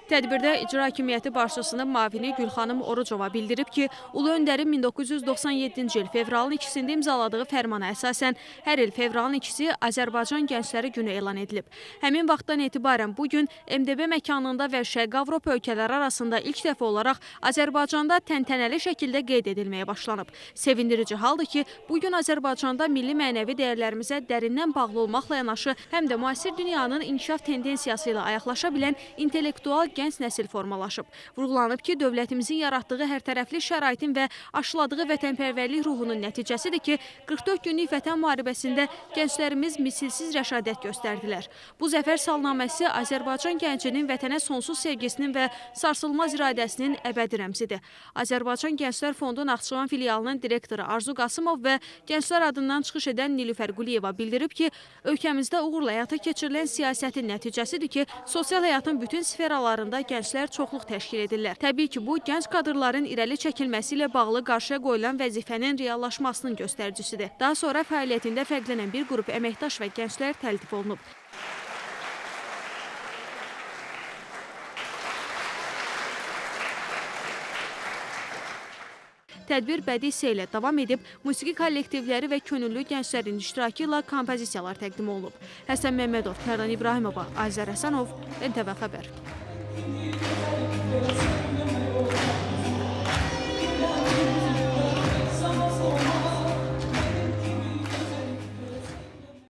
Tədbirdə İcra Hakimiyyəti başçısının müavini Gülxanım Orucova bildirib ki, Ulu Öndərin 1997-ci il fevralın 2-sində imzaladığı fərmana əsasən hər il fevralın 2-si Azərbaycan Gəncləri Günü elan edilib. Həmin vaxtdan etibarən bu gün MDB məkanında və Şərqi Avropa ölkələri arasında ilk dəfə olaraq Azərbaycanda təntənəli şəkildə qeyd edilməyə başlanıb. Sevindirici haldır ki, bu gün Azərbaycanda milli mənəvi dəyərlərimizə dərindən bağlı olmaqla yanaşı, həm də müasir dünyanın inkişaf tendensiyası ilə ayaqlaşa bilən intellektual gənc nəsil formalaşıb. Vurğulanıb ki, dövlətimizin yaratdığı hərtərəfli şəraitin və aşıladığı vətənpərvərlik ruhunun nəticəsidir ki, 44 günlük vətən müharibəsində gənclərimiz misilsiz rəşadət göstərdilər. Bu zəfər salnaməsi Azərbaycan gəncinin vətənə sonsuz sevgisinin və sarsılmaz iradəsinin əbədi rəmzidir. Azərbaycan Gənclər Fondu Naxçıvan filialının direktoru Arzu Qasımov və gənclər adından çıxış edən Nilüfər Quliyeva bildirib ki, ölkəmizdə uğurla həyata keçirilən siyasətin nəticəsidir ki, sosial həyatın bütün sferalarında gənclər çoxluq təşkil edirlər. Təbii ki, bu, gənc kadrların irəli çəkilməsi ilə bağlı qarşıya qoyulan vəzifənin reallaşmasının göstəricisidir. Daha sonra fəaliyyətində fərqlənən bir qrup əməkdaş və gənclər təltif olunub. Tədbir bədii hissə ilə davam edib, musiqi kollektivləri və könüllü gənclərin iştirakı ilə kompozisiyalar təqdim olunub. Həsən Məmmədov, Tərlan İbrahimova, Azər Həsənov, NTV Xəbər.